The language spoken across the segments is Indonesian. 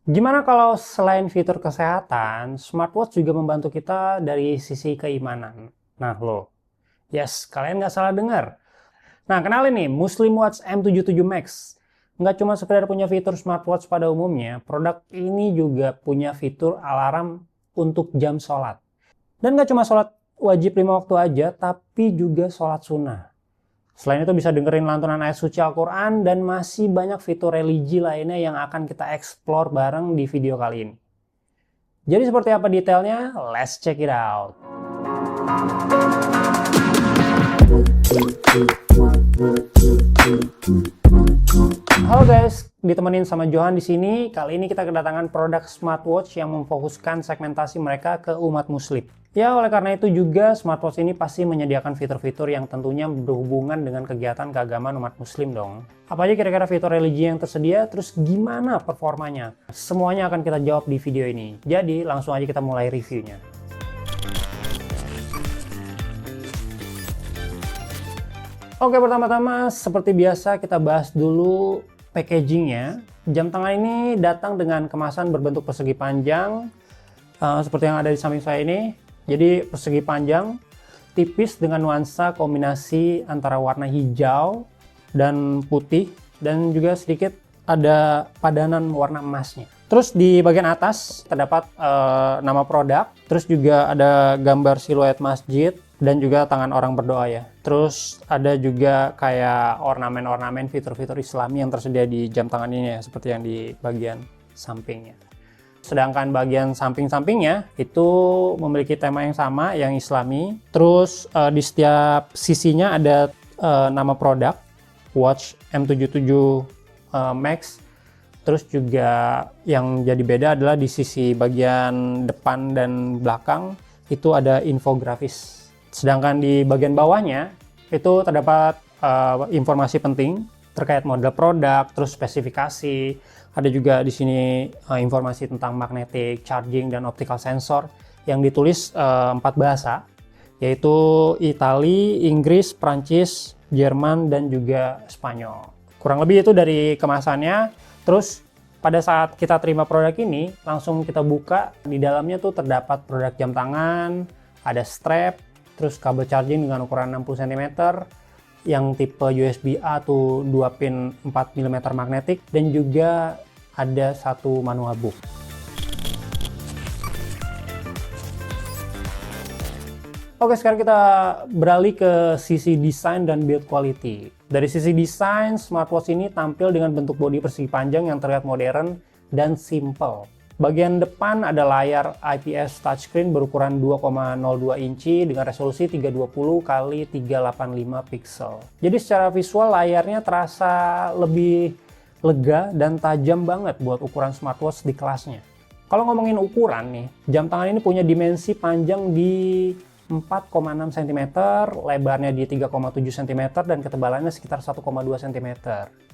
Gimana kalau selain fitur kesehatan, smartwatch juga membantu kita dari sisi keimanan? Nah loh, yes, kalian nggak salah dengar. Nah, kenalin nih, Muslim Watch M77 Max. Nggak cuma sekedar punya fitur smartwatch pada umumnya, produk ini juga punya fitur alarm untuk jam sholat. Dan nggak cuma sholat wajib 5 waktu aja, tapi juga sholat sunnah. Selain itu bisa dengerin lantunan ayat suci Al-Quran dan masih banyak fitur religi lainnya yang akan kita explore bareng di video kali ini. Jadi seperti apa detailnya? Let's check it out. Halo guys, ditemenin sama Johan di sini. Kali ini kita kedatangan produk smartwatch yang memfokuskan segmentasi mereka ke umat muslim. Ya, oleh karena itu juga smartwatch ini pasti menyediakan fitur-fitur yang tentunya berhubungan dengan kegiatan keagamaan umat muslim dong. Apa aja kira-kira fitur religi yang tersedia, terus gimana performanya? Semuanya akan kita jawab di video ini. Jadi langsung aja kita mulai reviewnya. Oke, pertama-tama seperti biasa kita bahas dulu packagingnya. Jam tangan ini datang dengan kemasan berbentuk persegi panjang, seperti yang ada di samping saya ini. Jadi persegi panjang, tipis dengan nuansa kombinasi antara warna hijau dan putih, dan juga sedikit ada padanan warna emasnya. Terus di bagian atas terdapat nama produk, terus juga ada gambar siluet masjid, dan juga tangan orang berdoa ya. Terus ada juga kayak ornamen-ornamen fitur-fitur Islami yang tersedia di jam tangan ini ya, seperti yang di bagian sampingnya. Sedangkan bagian samping-sampingnya itu memiliki tema yang sama, yang Islami. Terus di setiap sisinya ada nama produk, Watch M77 Max. Terus juga yang jadi beda adalah di sisi bagian depan dan belakang itu ada infografis. Sedangkan di bagian bawahnya itu terdapat informasi penting terkait model produk, terus spesifikasi. Ada juga di sini informasi tentang magnetic, charging, dan optical sensor yang ditulis 4 bahasa, yaitu Itali, Inggris, Prancis, Jerman, dan juga Spanyol. Kurang lebih itu dari kemasannya. Terus pada saat kita terima produk ini, langsung kita buka, di dalamnya tuh terdapat produk jam tangan, ada strap, terus kabel charging dengan ukuran 60 cm yang tipe USB-A tuh 2 pin 4 mm magnetik, dan juga ada satu manual book. Oke, sekarang kita beralih ke sisi desain dan build quality. Dari sisi desain, smartwatch ini tampil dengan bentuk bodi persegi panjang yang terlihat modern dan simple. Bagian depan ada layar IPS touchscreen berukuran 2,02 inci dengan resolusi 320 x 385 pixel. Jadi secara visual layarnya terasa lebih lega dan tajam banget buat ukuran smartwatch di kelasnya. Kalau ngomongin ukuran nih, jam tangan ini punya dimensi panjang di 4,6 cm, lebarnya di 3,7 cm, dan ketebalannya sekitar 1,2 cm.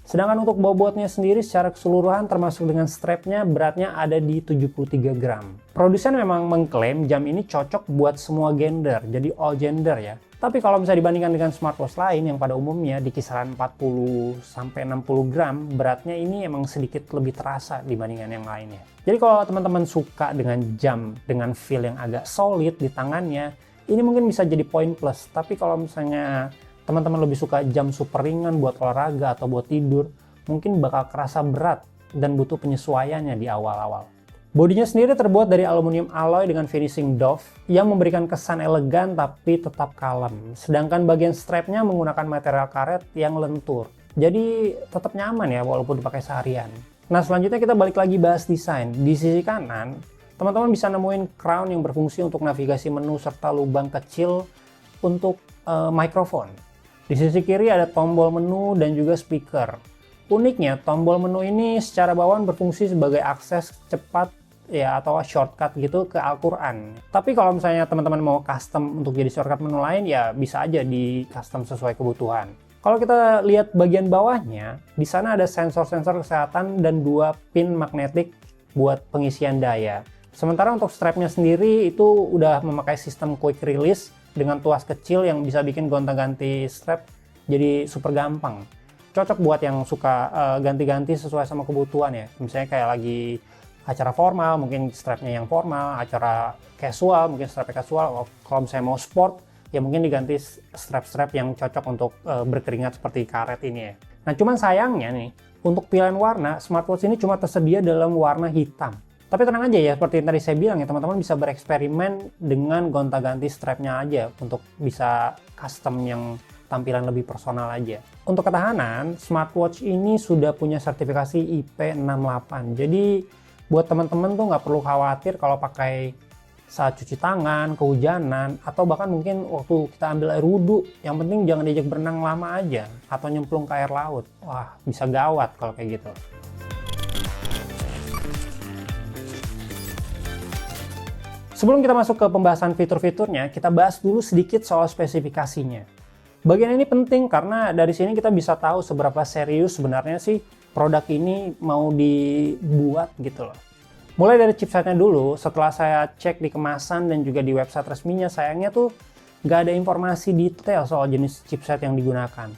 Sedangkan untuk bobotnya sendiri secara keseluruhan termasuk dengan strapnya beratnya ada di 73 gram. Produsen memang mengklaim jam ini cocok buat semua gender, jadi all gender ya. Tapi kalau misalnya dibandingkan dengan smartwatch lain yang pada umumnya di kisaran 40-60 gram, beratnya ini emang sedikit lebih terasa dibandingkan yang lainnya. Jadi kalau teman-teman suka dengan jam dengan feel yang agak solid di tangannya, ini mungkin bisa jadi poin plus. Tapi kalau misalnya teman-teman lebih suka jam super ringan buat olahraga atau buat tidur, mungkin bakal kerasa berat dan butuh penyesuaiannya di awal-awal. Bodinya sendiri terbuat dari aluminium alloy dengan finishing doff yang memberikan kesan elegan tapi tetap kalem. Sedangkan bagian strapnya menggunakan material karet yang lentur. Jadi tetap nyaman ya walaupun dipakai seharian. Nah, selanjutnya kita balik lagi bahas desain. Di sisi kanan, teman-teman bisa nemuin crown yang berfungsi untuk navigasi menu serta lubang kecil untuk mikrofon. Di sisi kiri ada tombol menu dan juga speaker. Uniknya, tombol menu ini secara bawaan berfungsi sebagai akses cepat ya atau shortcut gitu ke Al-Quran. Tapi kalau misalnya teman-teman mau custom untuk jadi shortcut menu lain, ya bisa aja di custom sesuai kebutuhan. Kalau kita lihat bagian bawahnya, di sana ada sensor-sensor kesehatan dan 2 pin magnetik buat pengisian daya. Sementara untuk strapnya sendiri itu udah memakai sistem quick release dengan tuas kecil yang bisa bikin gonta-ganti strap jadi super gampang. Cocok buat yang suka ganti-ganti sesuai sama kebutuhan ya. Misalnya kayak lagi acara formal mungkin strapnya yang formal, acara casual mungkin strapnya casual. Kalau misalnya mau sport ya mungkin diganti strap-strap yang cocok untuk berkeringat seperti karet ini ya. Nah cuman sayangnya nih, untuk pilihan warna smartwatch ini cuma tersedia dalam warna hitam. Tapi tenang aja ya, seperti yang tadi saya bilang ya, teman-teman bisa bereksperimen dengan gonta-ganti strapnya aja untuk bisa custom yang tampilan lebih personal aja. Untuk ketahanan, smartwatch ini sudah punya sertifikasi IP68. Jadi buat teman-teman tuh nggak perlu khawatir kalau pakai saat cuci tangan, kehujanan, atau bahkan mungkin waktu kita ambil air wudhu. Yang penting jangan diajak berenang lama aja atau nyemplung ke air laut. Wah, bisa gawat kalau kayak gitu. Sebelum kita masuk ke pembahasan fitur-fiturnya, kita bahas dulu sedikit soal spesifikasinya. Bagian ini penting karena dari sini kita bisa tahu seberapa serius sebenarnya sih produk ini mau dibuat gitu loh. Mulai dari chipsetnya dulu, setelah saya cek di kemasan dan juga di website resminya, sayangnya tuh nggak ada informasi detail soal jenis chipset yang digunakan.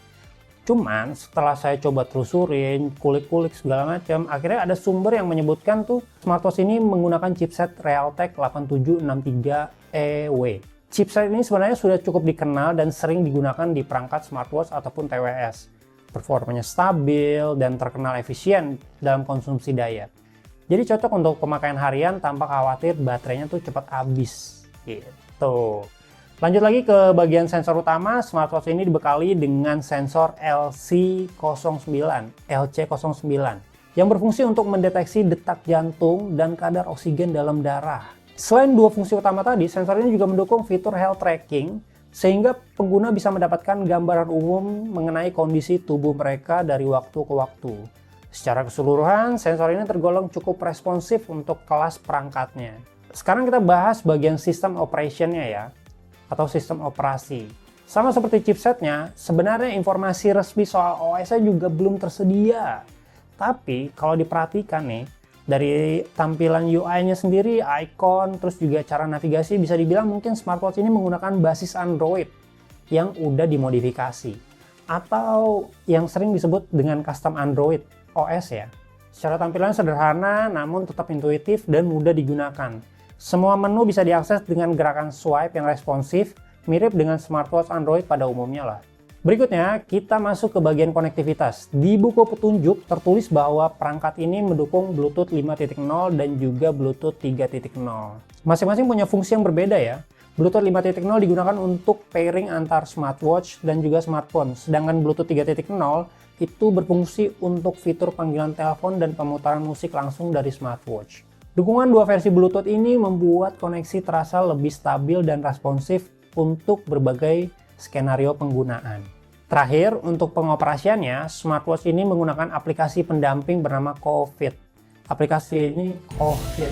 Cuman setelah saya coba telusurin, kulik-kulik segala macam, akhirnya ada sumber yang menyebutkan tuh smartwatch ini menggunakan chipset Realtek 8763EW. Chipset ini sebenarnya sudah cukup dikenal dan sering digunakan di perangkat smartwatch ataupun TWS. Performanya stabil dan terkenal efisien dalam konsumsi daya. Jadi cocok untuk pemakaian harian tanpa khawatir baterainya tuh cepat habis gitu. Lanjut lagi ke bagian sensor utama, smartwatch ini dibekali dengan sensor LC09 yang berfungsi untuk mendeteksi detak jantung dan kadar oksigen dalam darah. Selain dua fungsi utama tadi, sensor ini juga mendukung fitur health tracking sehingga pengguna bisa mendapatkan gambaran umum mengenai kondisi tubuh mereka dari waktu ke waktu. Secara keseluruhan, sensor ini tergolong cukup responsif untuk kelas perangkatnya. Sekarang kita bahas bagian sistem operationnya ya, atau sistem operasi. Sama seperti chipsetnya, sebenarnya informasi resmi soal OS-nya juga belum tersedia. Tapi kalau diperhatikan nih, dari tampilan UI-nya sendiri, icon, terus juga cara navigasi, bisa dibilang mungkin smartwatch ini menggunakan basis Android yang udah dimodifikasi. Atau yang sering disebut dengan custom Android OS ya. Secara tampilan sederhana, namun tetap intuitif dan mudah digunakan. Semua menu bisa diakses dengan gerakan swipe yang responsif, mirip dengan smartwatch Android pada umumnya lah. Berikutnya, kita masuk ke bagian konektivitas. Di buku petunjuk tertulis bahwa perangkat ini mendukung Bluetooth 5.0 dan juga Bluetooth 3.0. Masing-masing punya fungsi yang berbeda ya. Bluetooth 5.0 digunakan untuk pairing antar smartwatch dan juga smartphone, sedangkan Bluetooth 3.0 itu berfungsi untuk fitur panggilan telepon dan pemutaran musik langsung dari smartwatch. Dukungan dua versi Bluetooth ini membuat koneksi terasa lebih stabil dan responsif untuk berbagai skenario penggunaan. Terakhir, untuk pengoperasiannya, smartwatch ini menggunakan aplikasi pendamping bernama COVID. Aplikasi ini COVID.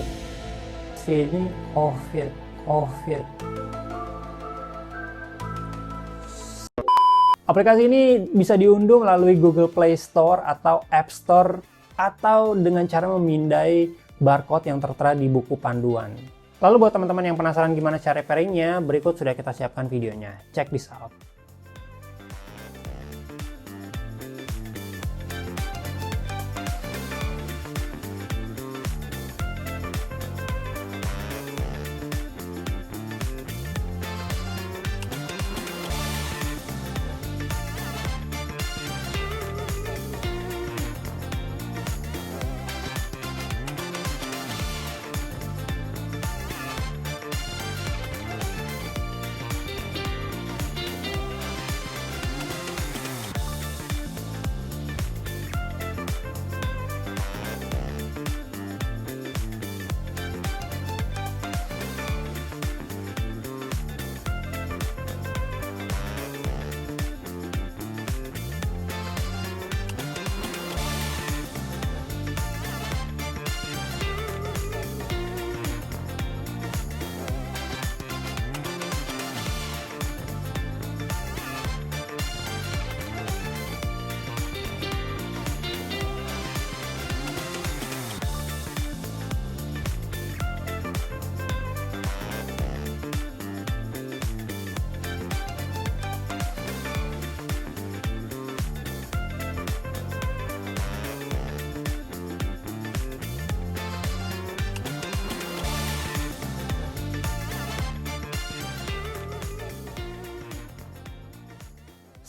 Aplikasi ini bisa diunduh melalui Google Play Store atau App Store atau dengan cara memindai barcode yang tertera di buku panduan. Lalu buat teman-teman yang penasaran gimana cara pairingnya, berikut sudah kita siapkan videonya. Check this out.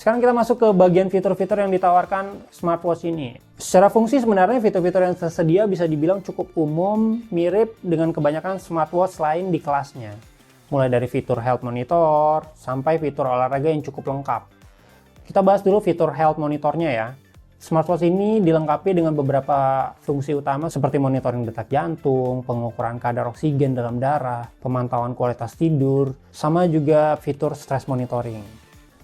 Sekarang kita masuk ke bagian fitur-fitur yang ditawarkan smartwatch ini. Secara fungsi sebenarnya fitur-fitur yang tersedia bisa dibilang cukup umum, mirip dengan kebanyakan smartwatch lain di kelasnya. Mulai dari fitur health monitor, sampai fitur olahraga yang cukup lengkap. Kita bahas dulu fitur health monitornya ya. Smartwatch ini dilengkapi dengan beberapa fungsi utama seperti monitoring detak jantung, pengukuran kadar oksigen dalam darah, pemantauan kualitas tidur, sama juga fitur stress monitoring.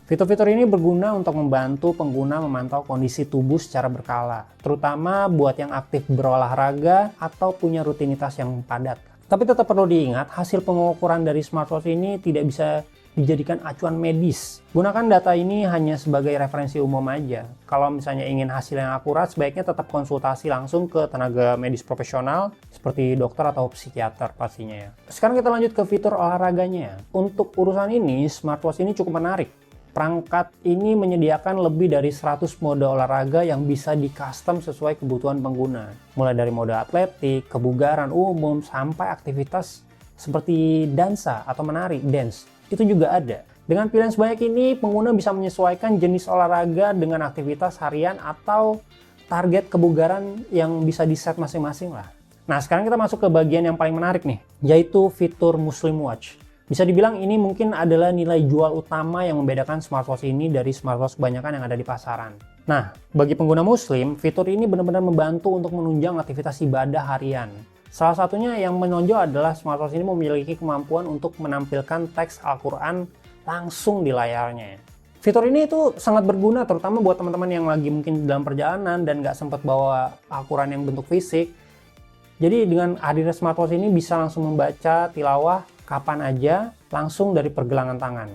Fitur-fitur ini berguna untuk membantu pengguna memantau kondisi tubuh secara berkala, terutama buat yang aktif berolahraga atau punya rutinitas yang padat. Tapi tetap perlu diingat, hasil pengukuran dari smartwatch ini tidak bisa dijadikan acuan medis. Gunakan data ini hanya sebagai referensi umum aja. Kalau misalnya ingin hasil yang akurat, sebaiknya tetap konsultasi langsung ke tenaga medis profesional seperti dokter atau psikiater pastinya ya. Sekarang kita lanjut ke fitur olahraganya. Untuk urusan ini, smartwatch ini cukup menarik. Perangkat ini menyediakan lebih dari 100 mode olahraga yang bisa di-custom sesuai kebutuhan pengguna. Mulai dari mode atletik, kebugaran umum, sampai aktivitas seperti dansa atau menari, dance. Itu juga ada. Dengan pilihan sebanyak ini, pengguna bisa menyesuaikan jenis olahraga dengan aktivitas harian atau target kebugaran yang bisa di-set masing-masing lah. Nah, sekarang kita masuk ke bagian yang paling menarik nih, yaitu fitur Muslim Watch. Bisa dibilang ini mungkin adalah nilai jual utama yang membedakan smartwatch ini dari smartwatch kebanyakan yang ada di pasaran. Nah, bagi pengguna muslim, fitur ini benar-benar membantu untuk menunjang aktivitas ibadah harian. Salah satunya yang menonjol adalah smartwatch ini memiliki kemampuan untuk menampilkan teks Al-Quran langsung di layarnya. Fitur ini itu sangat berguna terutama buat teman-teman yang lagi mungkin dalam perjalanan dan nggak sempat bawa Al-Quran yang bentuk fisik. Jadi dengan hadirnya smartwatch ini bisa langsung membaca tilawah kapan aja, langsung dari pergelangan tangan.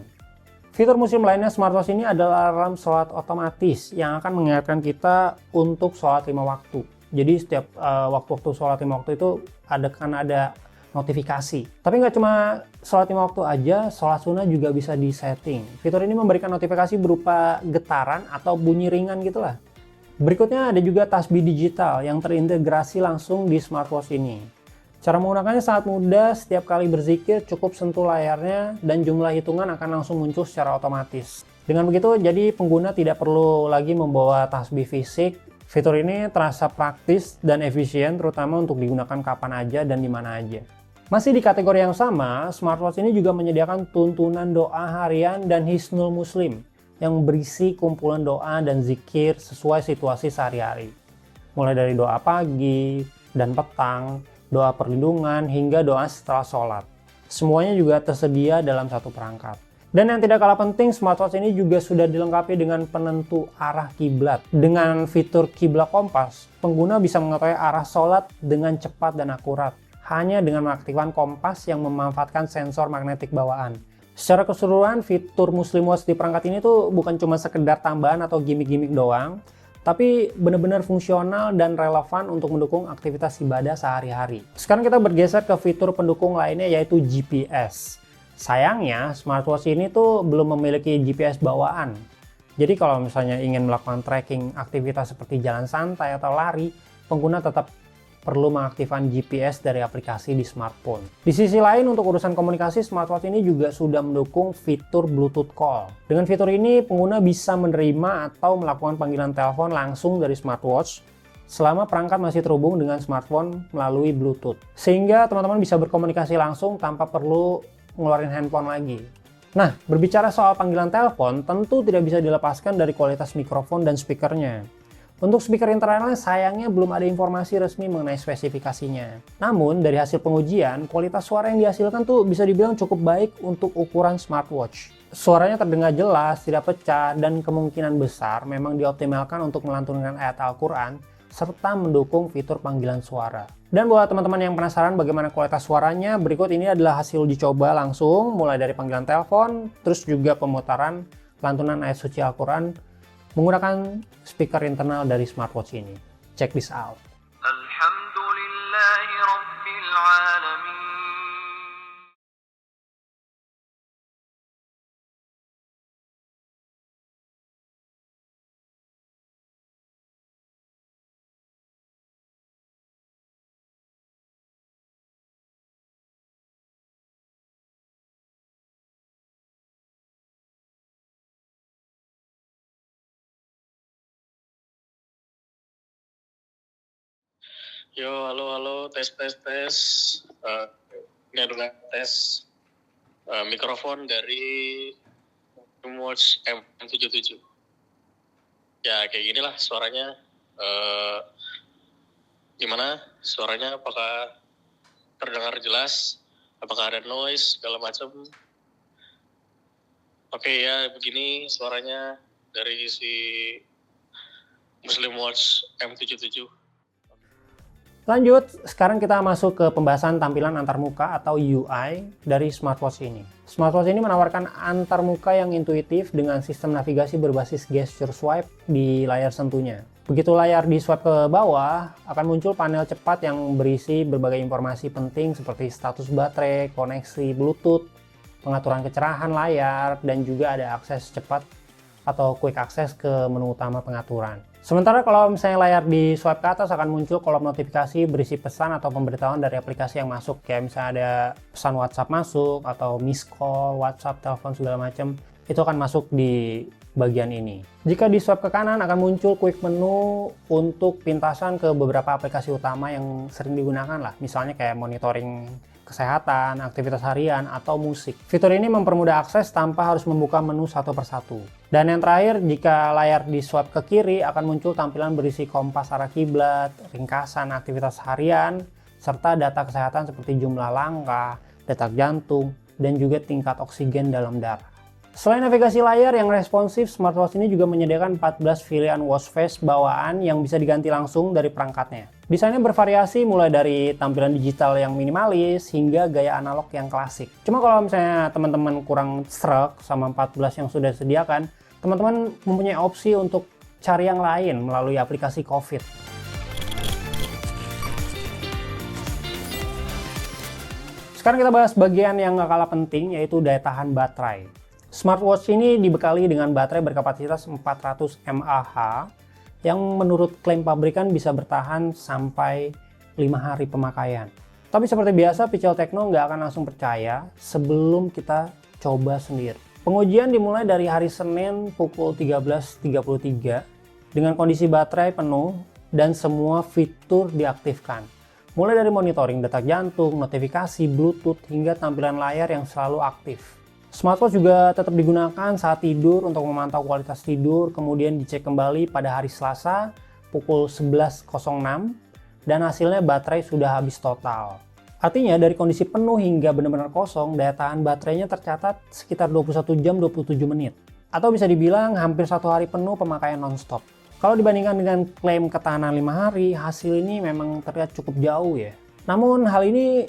Fitur muslim lainnya smartwatch ini adalah alarm sholat otomatis yang akan mengingatkan kita untuk sholat 5 waktu. Jadi setiap waktu-waktu sholat 5 waktu itu ada notifikasi. Tapi nggak cuma sholat 5 waktu aja, sholat sunnah juga bisa disetting. Fitur ini memberikan notifikasi berupa getaran atau bunyi ringan gitulah. Berikutnya ada juga tasbih digital yang terintegrasi langsung di smartwatch ini. Cara menggunakannya sangat mudah, setiap kali berzikir cukup sentuh layarnya dan jumlah hitungan akan langsung muncul secara otomatis. Dengan begitu, jadi pengguna tidak perlu lagi membawa tasbih fisik. Fitur ini terasa praktis dan efisien, terutama untuk digunakan kapan aja dan di mana aja. Masih di kategori yang sama, smartwatch ini juga menyediakan tuntunan doa harian dan Hisnul Muslim yang berisi kumpulan doa dan zikir sesuai situasi sehari-hari. Mulai dari doa pagi dan petang, doa perlindungan, hingga doa setelah sholat. Semuanya juga tersedia dalam satu perangkat. Dan yang tidak kalah penting, smartwatch ini juga sudah dilengkapi dengan penentu arah kiblat. Dengan fitur kiblat kompas, pengguna bisa mengetahui arah sholat dengan cepat dan akurat, hanya dengan mengaktifkan kompas yang memanfaatkan sensor magnetik bawaan. Secara keseluruhan, fitur Muslim Watch di perangkat ini tuh bukan cuma sekedar tambahan atau gimmick-gimmick doang, tapi benar-benar fungsional dan relevan untuk mendukung aktivitas ibadah sehari-hari. Sekarang kita bergeser ke fitur pendukung lainnya yaitu GPS. Sayangnya, smartwatch ini tuh belum memiliki GPS bawaan. Jadi kalau misalnya ingin melakukan tracking aktivitas seperti jalan santai atau lari, pengguna tetap perlu mengaktifkan GPS dari aplikasi di smartphone. Di sisi lain, untuk urusan komunikasi, smartwatch ini juga sudah mendukung fitur Bluetooth Call. Dengan fitur ini, pengguna bisa menerima atau melakukan panggilan telepon langsung dari smartwatch selama perangkat masih terhubung dengan smartphone melalui Bluetooth. Sehingga teman-teman bisa berkomunikasi langsung tanpa perlu ngeluarin handphone lagi. Nah, berbicara soal panggilan telepon, tentu tidak bisa dilepaskan dari kualitas mikrofon dan speakernya. Untuk speaker internalnya sayangnya belum ada informasi resmi mengenai spesifikasinya. Namun dari hasil pengujian, kualitas suara yang dihasilkan tuh bisa dibilang cukup baik untuk ukuran smartwatch. Suaranya terdengar jelas, tidak pecah, dan kemungkinan besar memang dioptimalkan untuk melantunkan ayat Al-Quran, serta mendukung fitur panggilan suara. Dan buat teman-teman yang penasaran bagaimana kualitas suaranya, berikut ini adalah hasil uji coba langsung, mulai dari panggilan telepon, terus juga pemutaran lantunan ayat suci Al-Quran, menggunakan speaker internal dari smartwatch ini. Check this out. Yo, halo, tes, tes, tes. Ini adalah tes mikrofon dari Watch M77. Ya, kayak gini lah suaranya. Gimana? Suaranya apakah terdengar jelas? Apakah ada noise, segala macam? Oke ya, begini suaranya dari si Muslim Watch M77. Lanjut, sekarang kita masuk ke pembahasan tampilan antarmuka atau UI dari smartwatch ini. Smartwatch ini menawarkan antarmuka yang intuitif dengan sistem navigasi berbasis gesture swipe di layar sentuhnya. Begitu layar di swipe ke bawah, akan muncul panel cepat yang berisi berbagai informasi penting seperti status baterai, koneksi Bluetooth, pengaturan kecerahan layar, dan juga ada akses cepat atau quick access ke menu utama pengaturan. Sementara kalau misalnya layar di swipe ke atas akan muncul kolom notifikasi berisi pesan atau pemberitahuan dari aplikasi yang masuk. Kayak misalnya ada pesan WhatsApp masuk atau miss call, WhatsApp, telepon segala macam. Itu akan masuk di bagian ini. Jika di swipe ke kanan akan muncul quick menu untuk pintasan ke beberapa aplikasi utama yang sering digunakan lah. Misalnya kayak monitoring kesehatan, aktivitas harian, atau musik. Fitur ini mempermudah akses tanpa harus membuka menu satu persatu. Dan yang terakhir, jika layar di swipe ke kiri akan muncul tampilan berisi kompas arah kiblat, ringkasan aktivitas harian, serta data kesehatan seperti jumlah langkah, detak jantung, dan juga tingkat oksigen dalam darah. Selain navigasi layar yang responsif, smartwatch ini juga menyediakan 14 pilihan watch face bawaan yang bisa diganti langsung dari perangkatnya. Desainnya bervariasi mulai dari tampilan digital yang minimalis hingga gaya analog yang klasik. Cuma kalau misalnya teman-teman kurang sreg sama 14 yang sudah disediakan, teman-teman mempunyai opsi untuk cari yang lain melalui aplikasi COVID. Sekarang kita bahas bagian yang gak kalah penting, yaitu daya tahan baterai. Smartwatch ini dibekali dengan baterai berkapasitas 400 mAh yang menurut klaim pabrikan bisa bertahan sampai 5 hari pemakaian. Tapi seperti biasa, Picel Techno nggak akan langsung percaya sebelum kita coba sendiri. Pengujian dimulai dari hari Senin pukul 13.33 dengan kondisi baterai penuh dan semua fitur diaktifkan. Mulai dari monitoring detak jantung, notifikasi, Bluetooth, hingga tampilan layar yang selalu aktif. Smartwatch juga tetap digunakan saat tidur untuk memantau kualitas tidur, kemudian dicek kembali pada hari Selasa pukul 11.06 dan hasilnya baterai sudah habis total. Artinya dari kondisi penuh hingga benar-benar kosong, daya tahan baterainya tercatat sekitar 21 jam 27 menit. Atau bisa dibilang hampir 1 hari penuh pemakaian non-stop. Kalau dibandingkan dengan klaim ketahanan 5 hari, hasil ini memang terlihat cukup jauh ya. Namun hal ini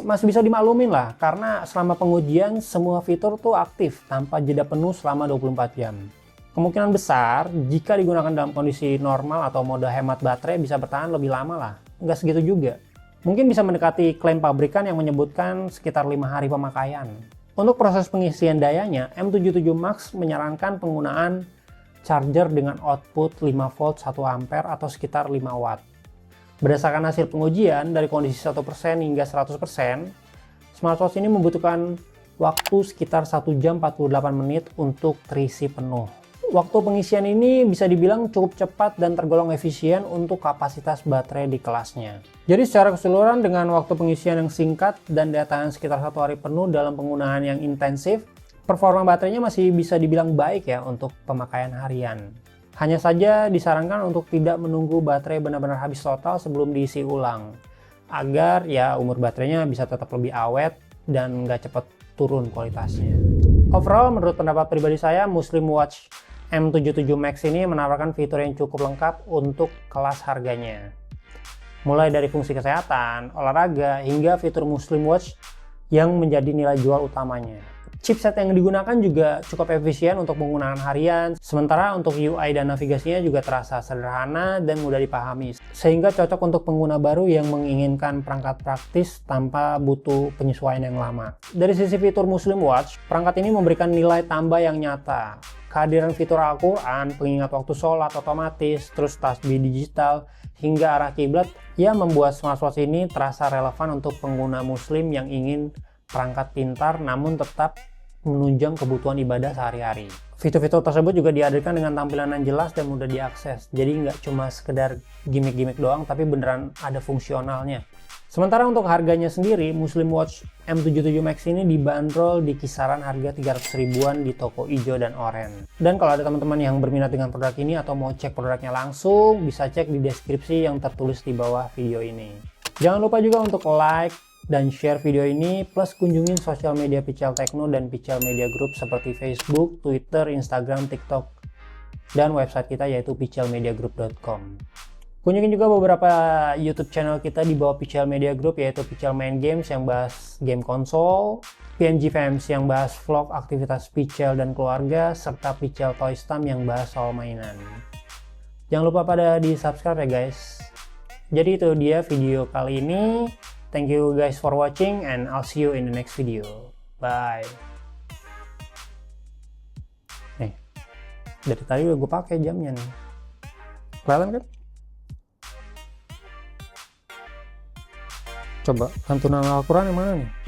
masih bisa dimaklumin lah, karena selama pengujian semua fitur tuh aktif tanpa jeda penuh selama 24 jam. Kemungkinan besar jika digunakan dalam kondisi normal atau mode hemat baterai bisa bertahan lebih lama lah, nggak segitu juga. Mungkin bisa mendekati klaim pabrikan yang menyebutkan sekitar 5 hari pemakaian. Untuk proses pengisian dayanya, M77 Max menyarankan penggunaan charger dengan output 5 volt 1 ampere atau sekitar 5 watt. Berdasarkan hasil pengujian dari kondisi 1% hingga 100%, smartwatch ini membutuhkan waktu sekitar 1 jam 48 menit untuk terisi penuh. Waktu pengisian ini bisa dibilang cukup cepat dan tergolong efisien untuk kapasitas baterai di kelasnya. Jadi secara keseluruhan dengan waktu pengisian yang singkat dan daya tahan sekitar 1 hari penuh dalam penggunaan yang intensif, performa baterainya masih bisa dibilang baik ya untuk pemakaian harian. Hanya saja disarankan untuk tidak menunggu baterai benar-benar habis total sebelum diisi ulang, agar ya umur baterainya bisa tetap lebih awet dan nggak cepat turun kualitasnya. Overall, menurut pendapat pribadi saya, Muslim Watch M77 Max ini menawarkan fitur yang cukup lengkap untuk kelas harganya. Mulai dari fungsi kesehatan, olahraga, hingga fitur Muslim Watch yang menjadi nilai jual utamanya. Chipset yang digunakan juga cukup efisien untuk penggunaan harian, sementara untuk UI dan navigasinya juga terasa sederhana dan mudah dipahami, sehingga cocok untuk pengguna baru yang menginginkan perangkat praktis tanpa butuh penyesuaian yang lama. Dari sisi fitur Muslim Watch, perangkat ini memberikan nilai tambah yang nyata. Kehadiran fitur Al-Quran, pengingat waktu sholat otomatis, terus tasbih digital, hingga arah kiblat, yang membuat smartwatch ini terasa relevan untuk pengguna muslim yang ingin perangkat pintar namun tetap menunjang kebutuhan ibadah sehari-hari. Fitur-fitur tersebut juga dihadirkan dengan tampilan yang jelas dan mudah diakses. Jadi nggak cuma sekedar gimmick-gimmick doang, tapi beneran ada fungsionalnya. Sementara untuk harganya sendiri, Muslim Watch M77 Max ini dibanderol di kisaran harga 300 ribuan di toko hijau dan oranye. Dan kalau ada teman-teman yang berminat dengan produk ini atau mau cek produknya langsung, bisa cek di deskripsi yang tertulis di bawah video ini. Jangan lupa juga untuk like dan share video ini, plus kunjungin sosial media Pichel Techno dan Pichel Media Group seperti Facebook, Twitter, Instagram, TikTok, dan website kita yaitu pichelmediagroup.com. Kunjungin juga beberapa YouTube channel kita di bawah Pichel Media Group, yaitu Pichel Main Games yang bahas game konsol, PMG Fans yang bahas vlog aktivitas Pichel dan keluarga, serta Pichel Toys Time yang bahas soal mainan. Jangan lupa pada di subscribe ya guys. Jadi itu dia video kali ini. Thank you guys for watching and I'll see you in the next video. Bye. Nih, dari tadi udah gue pakai jamnya nih. Kelihatan kan? Coba santunan Al-Quran yang mana nih?